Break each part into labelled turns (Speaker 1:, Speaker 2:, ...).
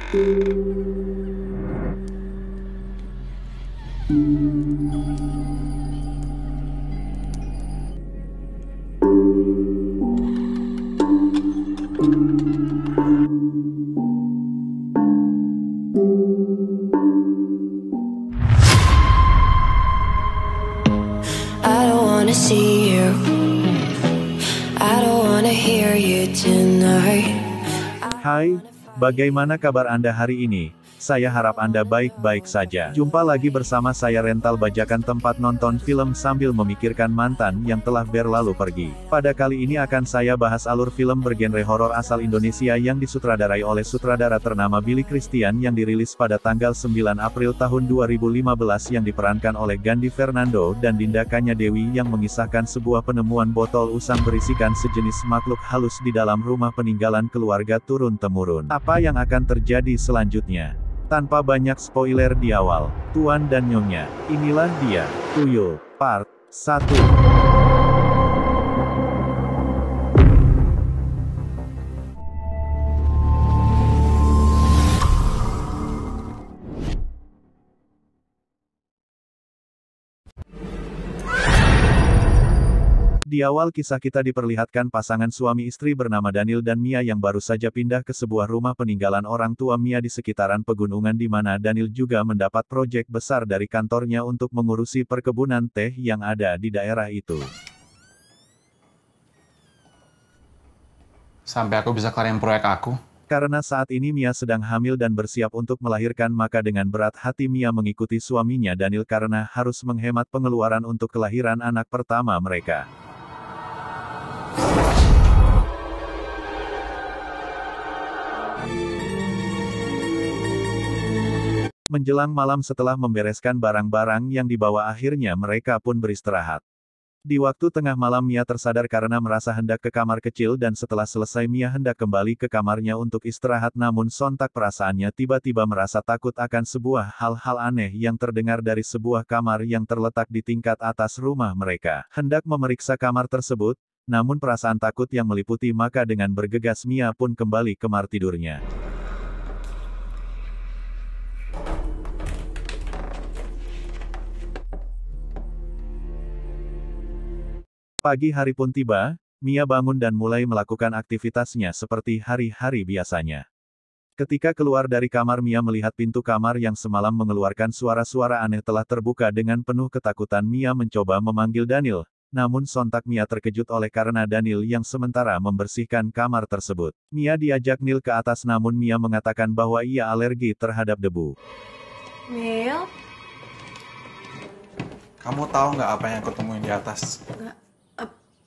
Speaker 1: I don't wanna see you. I don't wanna hear you tonight.
Speaker 2: Hai, bagaimana kabar Anda hari ini? Saya harap Anda baik-baik saja. Jumpa lagi bersama saya Rental Bajakan, tempat nonton film sambil memikirkan mantan yang telah berlalu pergi. Pada kali ini akan saya bahas alur film bergenre horor asal Indonesia yang disutradarai oleh sutradara ternama Billy Christian yang dirilis pada tanggal 9 April tahun 2015 yang diperankan oleh Gandhi Fernando dan Dinda Kanya Dewi yang mengisahkan sebuah penemuan botol usang berisikan sejenis makhluk halus di dalam rumah peninggalan keluarga turun-temurun. Apa yang akan terjadi selanjutnya? Tanpa banyak spoiler di awal, Tuan dan Nyonya, inilah dia, Tuyul, Part 1. Di awal kisah kita diperlihatkan pasangan suami istri bernama Daniel dan Mia yang baru saja pindah ke sebuah rumah peninggalan orang tua Mia di sekitaran pegunungan di mana Daniel juga mendapat proyek besar dari kantornya untuk mengurusi perkebunan teh yang ada di daerah itu.
Speaker 3: Sampai aku bisa kelarin proyek aku.
Speaker 2: Karena saat ini Mia sedang hamil dan bersiap untuk melahirkan, maka dengan berat hati Mia mengikuti suaminya Daniel karena harus menghemat pengeluaran untuk kelahiran anak pertama mereka. Menjelang malam setelah membereskan barang-barang yang dibawa, akhirnya mereka pun beristirahat. Di waktu tengah malam Mia tersadar karena merasa hendak ke kamar kecil dan setelah selesai Mia hendak kembali ke kamarnya untuk istirahat, namun sontak perasaannya tiba-tiba merasa takut akan sebuah hal-hal aneh yang terdengar dari sebuah kamar yang terletak di tingkat atas rumah mereka. Hendak memeriksa kamar tersebut, namun perasaan takut yang meliputi maka dengan bergegas Mia pun kembali ke kamar tidurnya. Pagi hari pun tiba, Mia bangun dan mulai melakukan aktivitasnya seperti hari-hari biasanya. Ketika keluar dari kamar, Mia melihat pintu kamar yang semalam mengeluarkan suara-suara aneh telah terbuka. Dengan penuh ketakutan Mia mencoba memanggil Daniel, namun sontak Mia terkejut oleh karena Daniel yang sementara membersihkan kamar tersebut. Mia diajak Neil ke atas namun Mia mengatakan bahwa ia alergi terhadap debu.
Speaker 4: Neil?
Speaker 3: Kamu tahu nggak apa yang aku temuin di atas?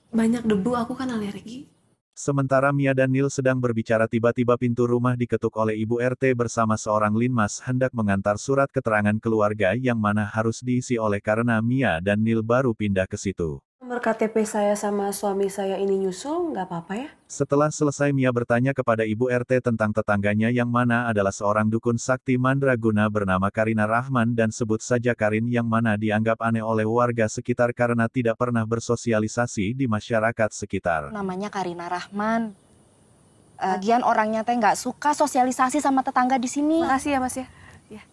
Speaker 4: Banyak debu, aku kan alergi.
Speaker 2: Sementara Mia dan Neil sedang berbicara, tiba-tiba pintu rumah diketuk oleh Ibu RT bersama seorang linmas hendak mengantar surat keterangan keluarga yang mana harus diisi oleh karena Mia dan Neil baru pindah ke situ.
Speaker 4: Nomor KTP saya sama suami saya ini nyusul, nggak apa-apa ya?
Speaker 2: Setelah selesai Mia bertanya kepada Ibu RT tentang tetangganya yang mana adalah seorang dukun sakti mandraguna bernama Karina Rahman dan sebut saja Karin, yang mana dianggap aneh oleh warga sekitar karena tidak pernah bersosialisasi di masyarakat sekitar.
Speaker 5: Namanya Karina Rahman. Lagian orangnya teh nggak suka sosialisasi sama tetangga di sini.
Speaker 4: Makasih ya Mas ya. Ya.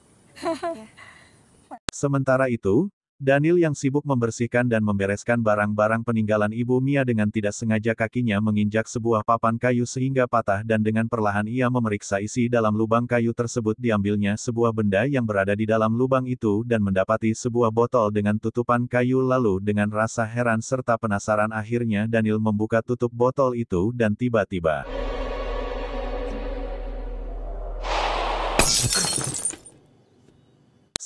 Speaker 2: Sementara itu, Daniel yang sibuk membersihkan dan membereskan barang-barang peninggalan ibu Mia dengan tidak sengaja kakinya menginjak sebuah papan kayu sehingga patah dan dengan perlahan ia memeriksa isi dalam lubang kayu tersebut. Diambilnya sebuah benda yang berada di dalam lubang itu dan mendapati sebuah botol dengan tutupan kayu. Lalu dengan rasa heran serta penasaran akhirnya Daniel membuka tutup botol itu dan tiba-tiba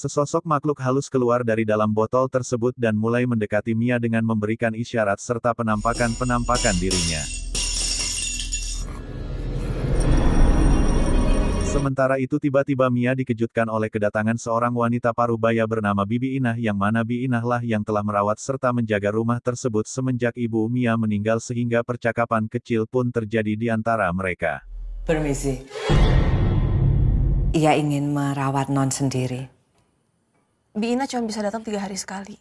Speaker 2: sesosok makhluk halus keluar dari dalam botol tersebut dan mulai mendekati Mia dengan memberikan isyarat serta penampakan dirinya. Sementara itu tiba-tiba Mia dikejutkan oleh kedatangan seorang wanita parubaya bernama Bibi Inah, yang mana Bibi Inah lah yang telah merawat serta menjaga rumah tersebut semenjak ibu Mia meninggal, sehingga percakapan kecil pun terjadi di antara mereka.
Speaker 6: Permisi. Ia ingin merawat non sendiri.
Speaker 4: Bi Ina cuma bisa datang 3 hari sekali.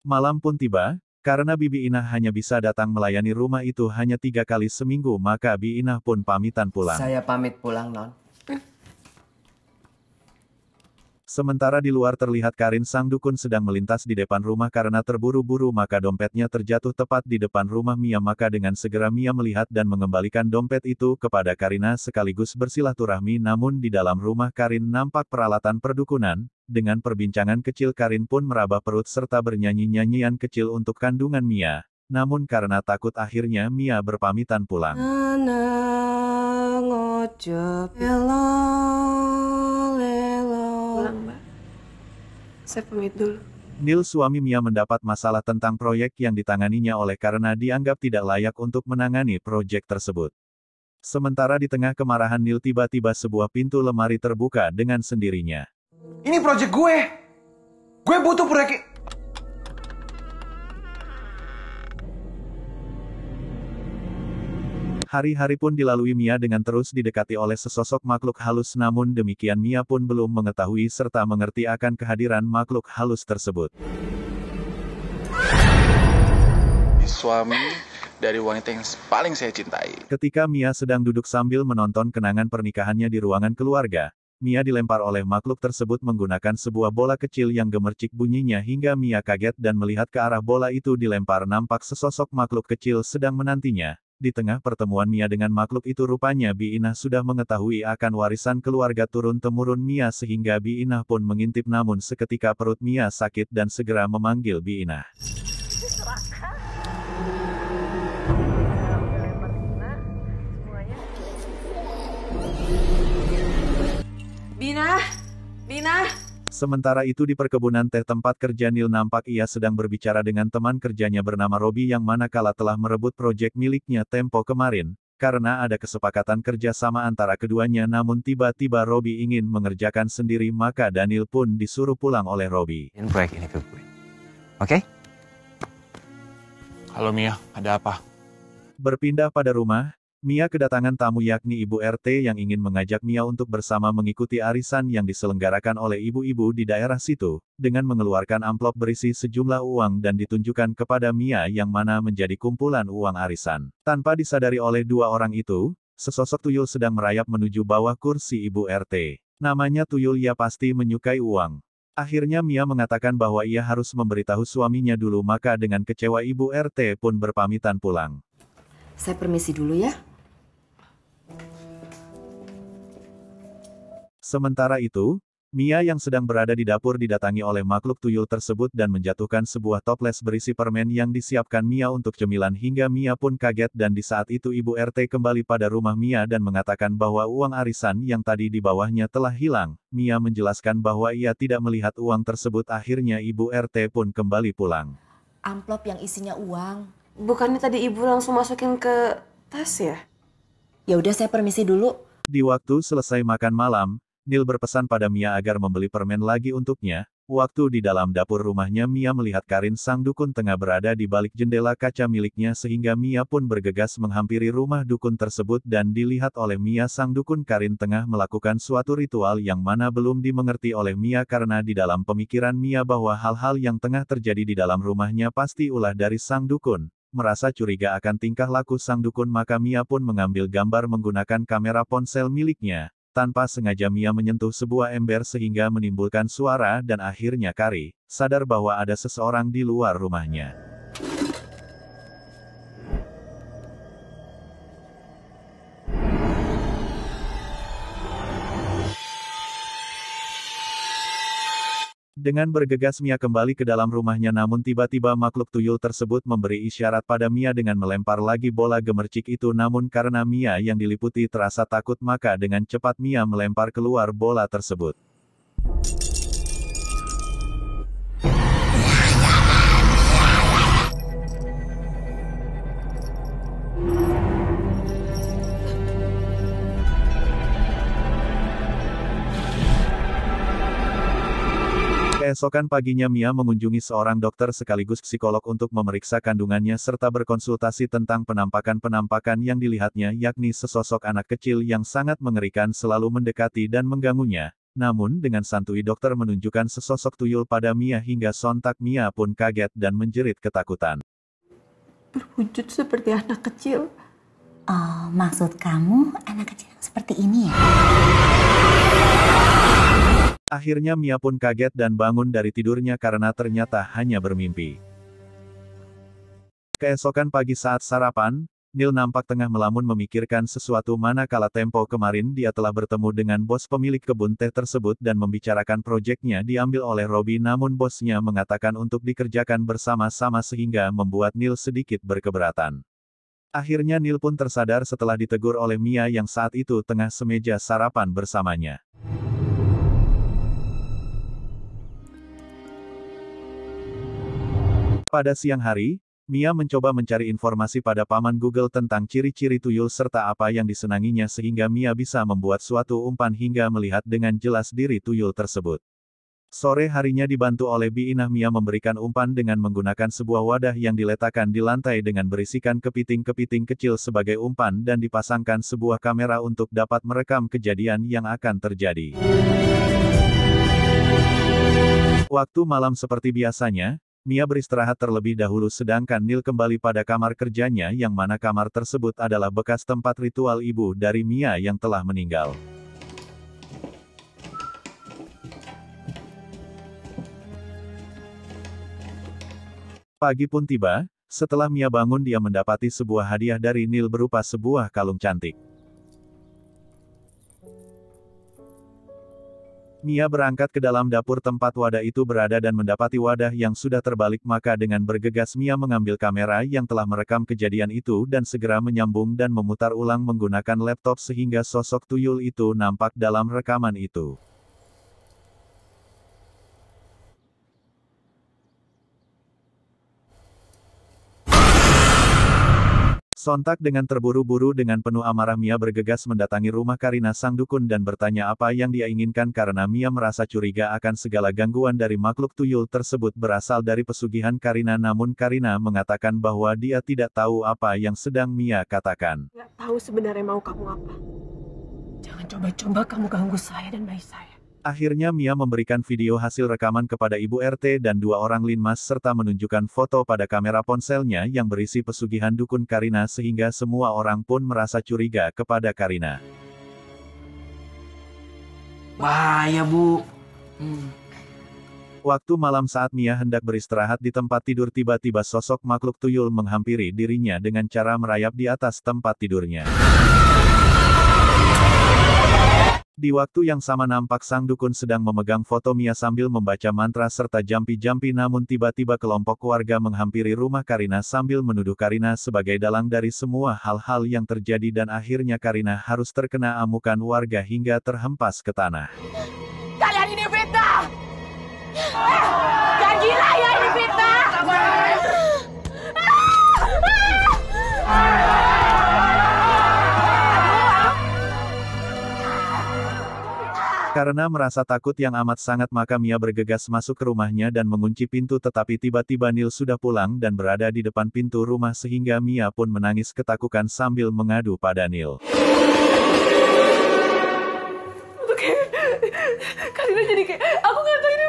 Speaker 2: Malam pun tiba, Karena Bibi Inah hanya bisa datang melayani rumah itu hanya 3 kali seminggu, maka Bi Inah pun pamitan pulang.
Speaker 6: Saya pamit pulang, Non.
Speaker 2: Sementara di luar terlihat Karin sang dukun sedang melintas di depan rumah karena terburu-buru, maka dompetnya terjatuh tepat di depan rumah Mia. Maka dengan segera Mia melihat dan mengembalikan dompet itu kepada Karina sekaligus bersilaturahmi. Namun di dalam rumah Karin nampak peralatan perdukunan. Dengan perbincangan kecil Karin pun meraba perut serta bernyanyi-nyanyian kecil untuk kandungan Mia. Namun karena takut akhirnya Mia berpamitan pulang.
Speaker 4: Pulang, Mbak. Saya pamit dulu.
Speaker 2: Nil, suami Mia, mendapat masalah tentang proyek yang ditanganinya oleh karena dianggap tidak layak untuk menangani proyek tersebut. Sementara di tengah kemarahan Nil, tiba-tiba sebuah pintu lemari terbuka dengan sendirinya.
Speaker 3: Ini proyek gue! Gue butuh proyek...
Speaker 2: Hari-hari pun dilalui Mia dengan terus didekati oleh sesosok makhluk halus, namun demikian Mia pun belum mengetahui serta mengerti akan kehadiran makhluk halus tersebut.
Speaker 3: Suami dari wanita yang paling saya cintai.
Speaker 2: Ketika Mia sedang duduk sambil menonton kenangan pernikahannya di ruangan keluarga, Mia dilempar oleh makhluk tersebut menggunakan sebuah bola kecil yang gemercik bunyinya hingga Mia kaget dan melihat ke arah bola itu dilempar. Nampak sesosok makhluk kecil sedang menantinya. Di tengah pertemuan Mia dengan makhluk itu, rupanya Bi Inah sudah mengetahui akan warisan keluarga turun-temurun Mia sehingga Bi Inah pun mengintip, namun seketika perut Mia sakit dan segera memanggil Bi Inah.
Speaker 4: Bina! Bina!
Speaker 2: Sementara itu di perkebunan teh tempat kerja Nil, nampak ia sedang berbicara dengan teman kerjanya bernama Robi yang manakala telah merebut proyek miliknya tempo kemarin. Karena ada kesepakatan kerja sama antara keduanya, namun tiba-tiba Robi ingin mengerjakan sendiri, maka Daniel pun disuruh pulang oleh Robi.
Speaker 7: Proyek ini ke gue. Oke?
Speaker 3: Halo Mia, ada apa?
Speaker 2: Berpindah pada rumah, Mia kedatangan tamu yakni Ibu RT yang ingin mengajak Mia untuk bersama mengikuti arisan yang diselenggarakan oleh ibu-ibu di daerah situ, dengan mengeluarkan amplop berisi sejumlah uang dan ditunjukkan kepada Mia yang mana menjadi kumpulan uang arisan. Tanpa disadari oleh dua orang itu, sesosok tuyul sedang merayap menuju bawah kursi Ibu RT. Namanya tuyul, ia pasti menyukai uang. Akhirnya Mia mengatakan bahwa ia harus memberitahu suaminya dulu, maka dengan kecewa Ibu RT pun berpamitan pulang.
Speaker 6: Saya permisi dulu ya.
Speaker 2: Sementara itu, Mia yang sedang berada di dapur didatangi oleh makhluk tuyul tersebut dan menjatuhkan sebuah toples berisi permen yang disiapkan Mia untuk cemilan hingga Mia pun kaget. Dan di saat itu Ibu RT kembali pada rumah Mia dan mengatakan bahwa uang arisan yang tadi di bawahnya telah hilang. Mia menjelaskan bahwa ia tidak melihat uang tersebut. Akhirnya Ibu RT pun kembali pulang.
Speaker 5: Amplop yang isinya uang.
Speaker 4: Bukannya tadi ibu langsung masukin ke tas ya?
Speaker 5: Ya udah, saya permisi dulu.
Speaker 2: Di waktu selesai makan malam, Nil berpesan pada Mia agar membeli permen lagi untuknya. Waktu di dalam dapur rumahnya, Mia melihat Karin sang dukun tengah berada di balik jendela kaca miliknya sehingga Mia pun bergegas menghampiri rumah dukun tersebut dan dilihat oleh Mia sang dukun Karin tengah melakukan suatu ritual yang mana belum dimengerti oleh Mia karena di dalam pemikiran Mia bahwa hal-hal yang tengah terjadi di dalam rumahnya pasti ulah dari sang dukun. Merasa curiga akan tingkah laku sang dukun, maka Mia pun mengambil gambar menggunakan kamera ponsel miliknya. Tanpa sengaja Mia menyentuh sebuah ember sehingga menimbulkan suara dan akhirnya Kari sadar bahwa ada seseorang di luar rumahnya. Dengan bergegas Mia kembali ke dalam rumahnya, namun tiba-tiba makhluk tuyul tersebut memberi isyarat pada Mia dengan melempar lagi bola gemercik itu. Namun karena Mia yang diliputi terasa takut, maka dengan cepat Mia melempar keluar bola tersebut. Keesokan paginya Mia mengunjungi seorang dokter sekaligus psikolog untuk memeriksa kandungannya serta berkonsultasi tentang penampakan-penampakan yang dilihatnya, yakni sesosok anak kecil yang sangat mengerikan selalu mendekati dan mengganggunya. Namun dengan santuy dokter menunjukkan sesosok tuyul pada Mia hingga sontak Mia pun kaget dan menjerit ketakutan.
Speaker 4: berwujud seperti anak kecil.
Speaker 8: Oh, maksud kamu anak kecil seperti ini ya?
Speaker 2: Akhirnya Mia pun kaget dan bangun dari tidurnya karena ternyata hanya bermimpi. Keesokan pagi saat sarapan, Neil nampak tengah melamun memikirkan sesuatu manakala tempo kemarin dia telah bertemu dengan bos pemilik kebun teh tersebut dan membicarakan proyeknya diambil oleh Robbie, namun bosnya mengatakan untuk dikerjakan bersama-sama sehingga membuat Neil sedikit berkeberatan. Akhirnya Neil pun tersadar setelah ditegur oleh Mia yang saat itu tengah semeja sarapan bersamanya. Pada siang hari, Mia mencoba mencari informasi pada paman Google tentang ciri-ciri tuyul serta apa yang disenanginya sehingga Mia bisa membuat suatu umpan hingga melihat dengan jelas diri tuyul tersebut. Sore harinya dibantu oleh Bi Inah, Mia memberikan umpan dengan menggunakan sebuah wadah yang diletakkan di lantai dengan berisikan kepiting-kepiting kecil sebagai umpan dan dipasangkan sebuah kamera untuk dapat merekam kejadian yang akan terjadi. Waktu malam seperti biasanya, Mia beristirahat terlebih dahulu sedangkan Neil kembali pada kamar kerjanya yang mana kamar tersebut adalah bekas tempat ritual ibu dari Mia yang telah meninggal. Pagi pun tiba, setelah Mia bangun dia mendapati sebuah hadiah dari Neil berupa sebuah kalung cantik. Mia berangkat ke dalam dapur tempat wadah itu berada dan mendapati wadah yang sudah terbalik, maka dengan bergegas Mia mengambil kamera yang telah merekam kejadian itu dan segera menyambung dan memutar ulang menggunakan laptop sehingga sosok tuyul itu nampak dalam rekaman itu. Sontak dengan terburu-buru dengan penuh amarah Mia bergegas mendatangi rumah Karina sang dukun dan bertanya apa yang dia inginkan karena Mia merasa curiga akan segala gangguan dari makhluk tuyul tersebut berasal dari pesugihan Karina, namun Karina mengatakan bahwa dia tidak tahu apa yang sedang Mia katakan.
Speaker 4: Nggak tahu sebenarnya mau kamu apa. Jangan coba-coba kamu ganggu saya dan bayi saya.
Speaker 2: Akhirnya Mia memberikan video hasil rekaman kepada Ibu RT dan 2 orang linmas serta menunjukkan foto pada kamera ponselnya yang berisi pesugihan dukun Karina sehingga semua orang pun merasa curiga kepada Karina.
Speaker 9: Bahaya, Bu.
Speaker 2: Waktu malam saat Mia hendak beristirahat di tempat tidur, tiba-tiba sosok makhluk tuyul menghampiri dirinya dengan cara merayap di atas tempat tidurnya. Di waktu yang sama nampak sang dukun sedang memegang foto Mia sambil membaca mantra serta jampi-jampi, namun tiba-tiba kelompok warga menghampiri rumah Karina sambil menuduh Karina sebagai dalang dari semua hal-hal yang terjadi dan akhirnya Karina harus terkena amukan warga hingga terhempas ke tanah.
Speaker 10: Kalian ini fitnah! Jangan gila ya, ini fitnah!
Speaker 2: Karena merasa takut yang amat sangat maka Mia bergegas masuk ke rumahnya dan mengunci pintu, tetapi tiba-tiba Neil sudah pulang dan berada di depan pintu rumah sehingga Mia pun menangis ketakutan sambil mengadu pada Neil.
Speaker 10: Oke, Karina jadi kayak, aku nggak tahu ini.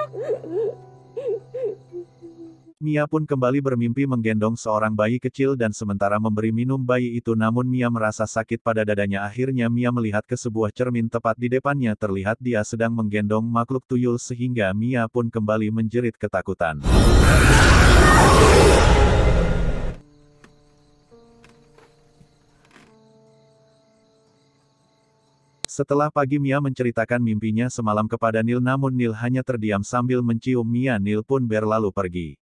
Speaker 2: Mia pun kembali bermimpi menggendong seorang bayi kecil dan sementara memberi minum bayi itu, namun Mia merasa sakit pada dadanya. Akhirnya Mia melihat ke sebuah cermin tepat di depannya, terlihat dia sedang menggendong makhluk tuyul sehingga Mia pun kembali menjerit ketakutan. Setelah pagi Mia menceritakan mimpinya semalam kepada Neil, namun Neil hanya terdiam sambil mencium Mia. Neil pun berlalu pergi.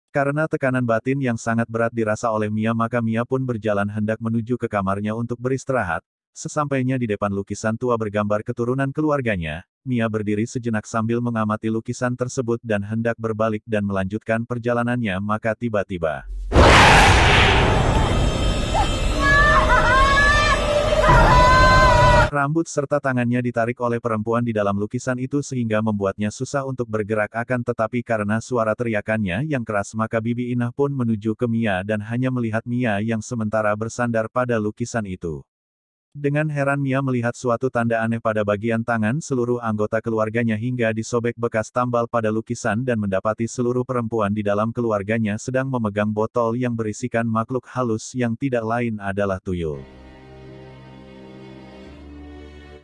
Speaker 2: Karena tekanan batin yang sangat berat dirasa oleh Mia, maka Mia pun berjalan hendak menuju ke kamarnya untuk beristirahat. Sesampainya di depan lukisan tua bergambar keturunan keluarganya, Mia berdiri sejenak sambil mengamati lukisan tersebut dan hendak berbalik dan melanjutkan perjalanannya, maka tiba-tiba rambut serta tangannya ditarik oleh perempuan di dalam lukisan itu sehingga membuatnya susah untuk bergerak, akan tetapi karena suara teriakannya yang keras maka Bibi Inah pun menuju ke Mia dan hanya melihat Mia yang sementara bersandar pada lukisan itu. Dengan heran Mia melihat suatu tanda aneh pada bagian tangan seluruh anggota keluarganya hingga disobek bekas tambal pada lukisan dan mendapati seluruh perempuan di dalam keluarganya sedang memegang botol yang berisikan makhluk halus yang tidak lain adalah tuyul.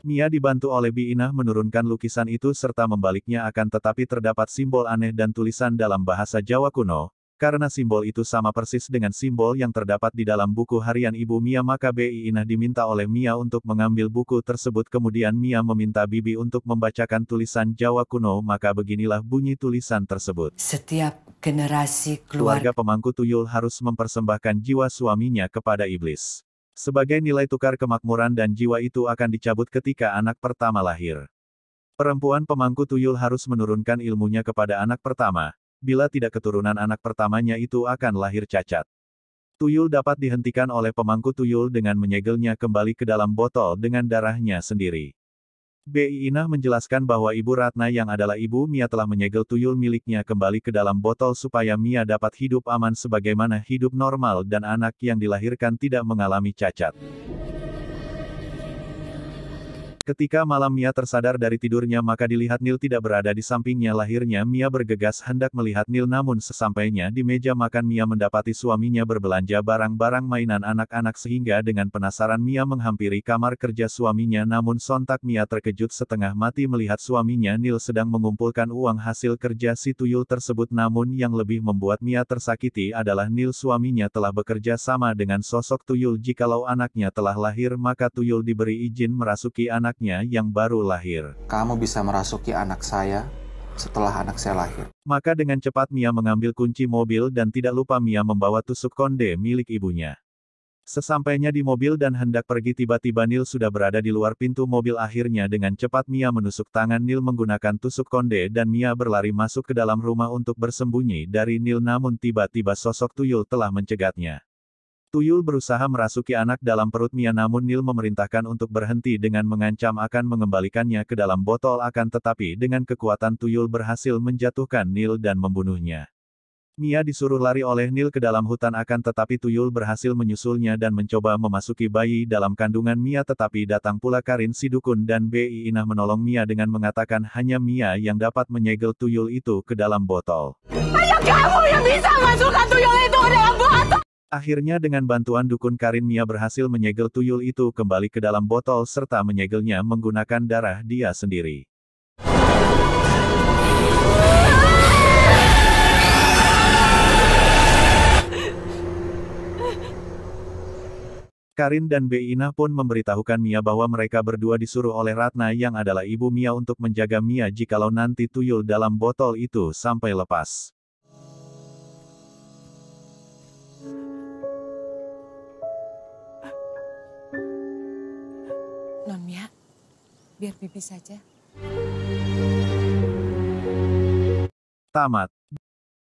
Speaker 2: Mia dibantu oleh Bi Inah menurunkan lukisan itu serta membaliknya akan tetapi terdapat simbol aneh dan tulisan dalam bahasa Jawa kuno. Karena simbol itu sama persis dengan simbol yang terdapat di dalam buku harian ibu Mia maka Bi Inah diminta oleh Mia untuk mengambil buku tersebut kemudian Mia meminta Bibi untuk membacakan tulisan Jawa kuno maka beginilah bunyi tulisan tersebut.
Speaker 6: Setiap generasi
Speaker 2: Keluarga pemangku tuyul harus mempersembahkan jiwa suaminya kepada iblis. Sebagai nilai tukar kemakmuran dan jiwa itu akan dicabut ketika anak pertama lahir. Perempuan pemangku tuyul harus menurunkan ilmunya kepada anak pertama. Bila tidak keturunan anak pertamanya itu akan lahir cacat. Tuyul dapat dihentikan oleh pemangku tuyul dengan menyegelnya kembali ke dalam botol dengan darahnya sendiri. Bi Inah menjelaskan bahwa Ibu Ratna yang adalah ibu Mia telah menyegel tuyul miliknya kembali ke dalam botol supaya Mia dapat hidup aman sebagaimana hidup normal dan anak yang dilahirkan tidak mengalami cacat. Ketika malam Mia tersadar dari tidurnya maka dilihat Nil tidak berada di sampingnya lahirnya Mia bergegas hendak melihat Nil namun sesampainya di meja makan Mia mendapati suaminya berbelanja barang-barang mainan anak-anak sehingga dengan penasaran Mia menghampiri kamar kerja suaminya namun sontak Mia terkejut setengah mati melihat suaminya Nil sedang mengumpulkan uang hasil kerja si tuyul tersebut namun yang lebih membuat Mia tersakiti adalah Nil suaminya telah bekerja sama dengan sosok tuyul jikalau anaknya telah lahir maka tuyul diberi izin merasuki anak yang baru lahir.
Speaker 3: Kamu bisa merasuki anak saya setelah anak saya lahir.
Speaker 2: Maka dengan cepat Mia mengambil kunci mobil dan tidak lupa Mia membawa tusuk konde milik ibunya. Sesampainya di mobil dan hendak pergi tiba-tiba Nil sudah berada di luar pintu mobil akhirnya dengan cepat Mia menusuk tangan Nil menggunakan tusuk konde dan Mia berlari masuk ke dalam rumah untuk bersembunyi dari Nil namun tiba-tiba sosok tuyul telah mencegatnya. Tuyul berusaha merasuki anak dalam perut Mia namun Nil memerintahkan untuk berhenti dengan mengancam akan mengembalikannya ke dalam botol akan tetapi dengan kekuatan tuyul berhasil menjatuhkan Nil dan membunuhnya. Mia disuruh lari oleh Nil ke dalam hutan akan tetapi tuyul berhasil menyusulnya dan mencoba memasuki bayi dalam kandungan Mia tetapi datang pula Karin si dukun dan Bi Inah menolong Mia dengan mengatakan hanya Mia yang dapat menyegel tuyul itu ke dalam botol.
Speaker 10: Hanya kamu yang bisa masukkan tuyul itu ke dalam botol!
Speaker 2: Akhirnya dengan bantuan dukun Karin Mia berhasil menyegel tuyul itu kembali ke dalam botol serta menyegelnya menggunakan darah dia sendiri. Karin dan Bi Inah pun memberitahukan Mia bahwa mereka berdua disuruh oleh Ratna yang adalah ibu Mia untuk menjaga Mia jikalau nanti tuyul dalam botol itu sampai lepas.
Speaker 6: Non Mia, biar Bibi saja.
Speaker 2: Tamat.